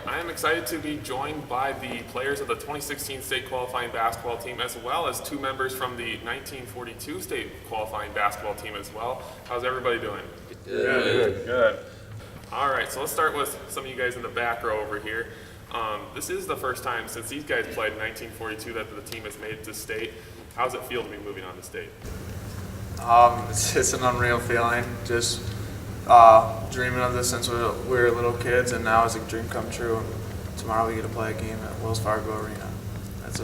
I am excited to be joined by the players of the 2016 state qualifying basketball team, as well as two members from the 1942 state qualifying basketball team as well. How's everybody doing? Good. Good. All right, so let's start with some of you guys in the back row over here. This is the first time since these guys played in 1942 that the team has made it to state. How does it feel to be moving on to state? It's an unreal feeling. Just dreaming of this since we were little kids, and now it's a dream come true. And tomorrow we get to play a game at Wells Fargo Arena. It's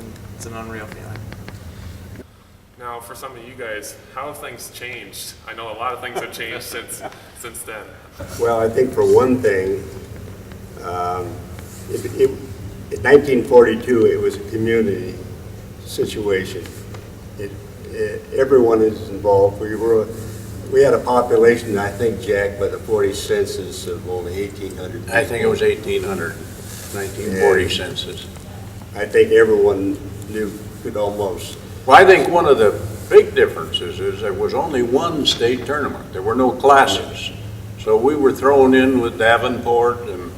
an unreal feeling. Now, for some of you guys, how have things changed? I know a lot of things have changed since then. Well, I think for one thing, in 1942, it was a community situation. Everyone is involved. We had a population, I think, Jack, by the 40 census of only 1,800 people. I think it was 1,800, 1940 census. I think everyone could almost. Well, I think one of the big differences is there was only one state tournament. There were no classes. So we were thrown in with Davenport and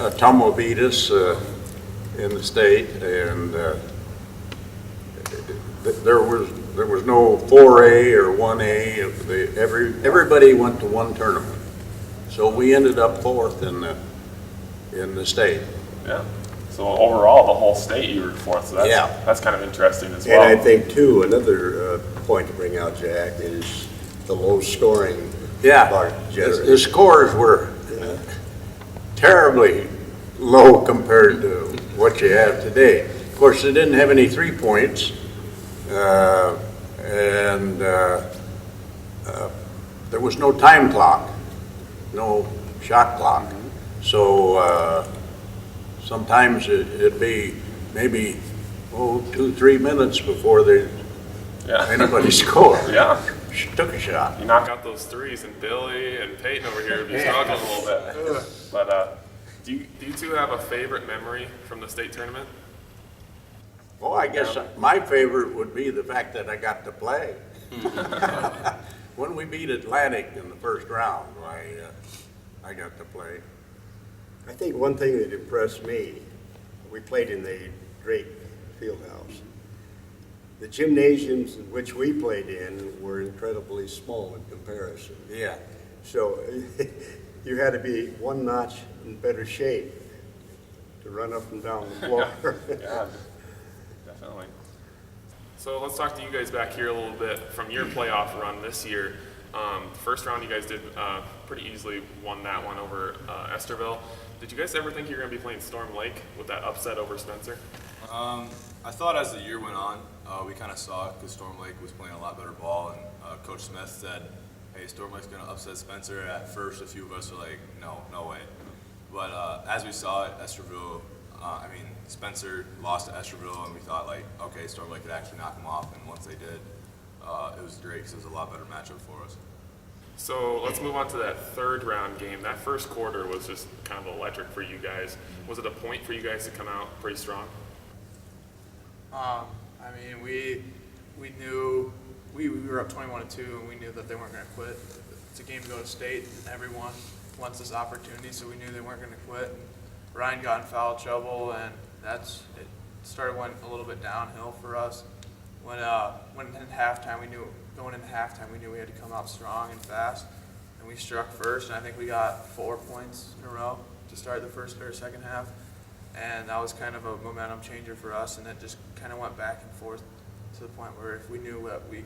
Ottumwa beat us in the state, and there was no 4A or 1A. Everybody went to one tournament. So we ended up fourth in the state. Yeah. So overall, the whole state you were fourth. So that's kind of interesting as well. And I think too, another point to bring out, Jack, is the low scoring. Yeah, the scores were terribly low compared to what you have today. Of course, they didn't have any 3 points, and there was no time clock, no shot clock. So sometimes it'd be maybe 2-3 minutes before anybody scored. Yeah. Took a shot. You knock out those threes, and Billy and Peyton over here would be struggling a little bit. But do you two have a favorite memory from the state tournament? Well, I guess my favorite would be the fact that I got to play. When we beat Atlantic in the first round, I got to play. I think one thing that impressed me, we played in the Drake Fieldhouse. The gymnasiums in which we played in were incredibly small in comparison. Yeah. So you had to be one notch in better shape to run up and down the floor. Yeah, definitely. So let's talk to you guys back here a little bit from your playoff run this year. The first round you guys did pretty easily won that one over Esterville. Did you guys ever think you were going to be playing Storm Lake with that upset over Spencer? I thought as the year went on, we kind of saw it because Storm Lake was playing a lot better ball, and Coach Smith said, hey, Storm Lake's going to upset Spencer. At first, a few of us were like, no way. But as we saw it, Esterville, Spencer lost to Esterville, and we thought, okay, Storm Lake could actually knock them off, and once they did, it was great because it was a lot better matchup for us. So let's move on to that third round game. That first quarter was just kind of electric for you guys. Was it a point for you guys to come out pretty strong? We knew we were up 21-2, and we knew that they weren't going to quit. It's a game to go to state, and everyone wants this opportunity, so we knew they weren't going to quit. And Ryan got in foul trouble, and it started went a little bit downhill for us. When in halftime, going into halftime, we knew we had to come out strong and fast, and we struck first, and I think we got 4 points in a row to start the first or second half. And that was kind of a momentum changer for us, and it just kind of went back and forth to the point where if we knew what we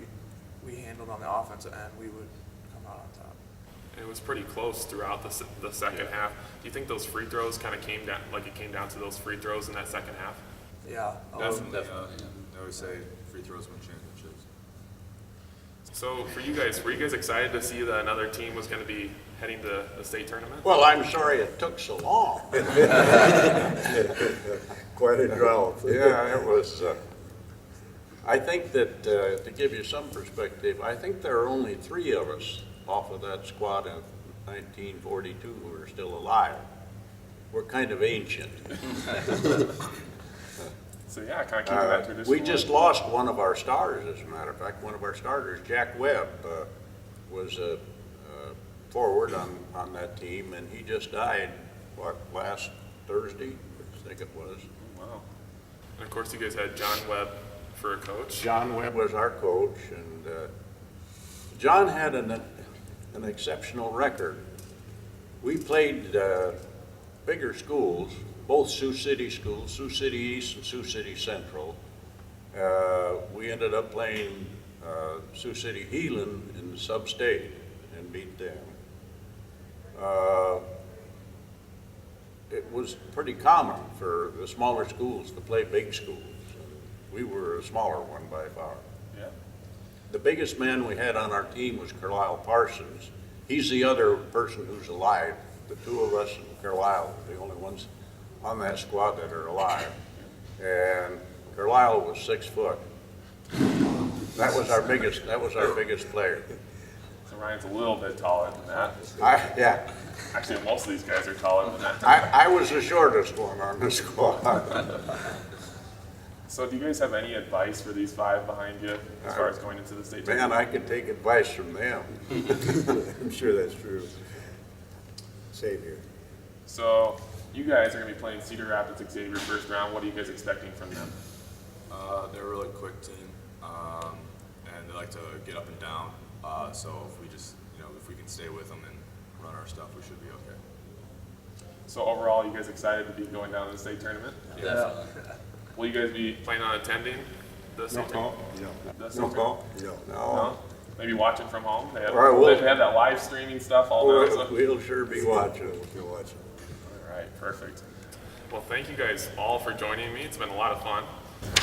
handled on the offensive end, we would come out on top. And it was pretty close throughout the second half. Do you think those free throws kind of came down to those free throws in that second half? Yeah, Definitely. I always say free throws win championships. So for you guys, were you guys excited to see that another team was going to be heading to the state tournament? Well, I'm sorry it took so long. Quite a drought. Yeah, it was. I think that to give you some perspective, I think there are only 3 of us off of that squad in 1942 who are still alive. We're kind of ancient. So yeah, kind of keeping that tradition. We just lost one of our stars, as a matter of fact. One of our starters, Jack Webb, was a forward on that team, and he just died last Thursday, I think it was. Wow. And of course, you guys had John Webb for a coach. John Webb was our coach, and John had an exceptional record. We played bigger schools, both Sioux City schools, Sioux City East and Sioux City Central. We ended up playing Sioux City Heelan in the sub-state and beat them. It was pretty common for the smaller schools to play big schools. We were a smaller one by far. Yeah. The biggest man we had on our team was Carlisle Parsons. He's the other person who's alive. The two of us and Carlisle are the only ones on that squad that are alive. And Carlisle was 6 foot. That was our biggest player. So Ryan's a little bit taller than that. Yeah, Actually, most of these guys are taller than that. I was the shortest one on the squad. So do you guys have any advice for these 5 behind you as far as going into the state Man, tournament? I could take advice from them. I'm sure that's true. Same here. So you guys are going to be playing Cedar Rapids Xavier first round. What are you guys expecting from them? They're a really quick team, and they like to get up and down. So if we just, if we can stay with them and run our stuff, we should be okay. So overall, you guys excited to be going down to the state tournament? Yeah. Will you guys be planning on attending the state tournament? The state tournament? No? Maybe watching from home? They have, All right, well- they have that live streaming stuff all now. So. We'll sure be watching. We'll watch it. All right, perfect. Well, thank you guys all for joining me. It's been a lot of fun.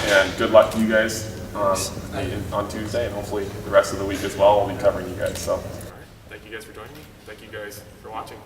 And good luck to you guys on Tuesday, and hopefully the rest of the week as well. We'll be covering you guys. So, thank you guys for joining me. Thank you guys for watching.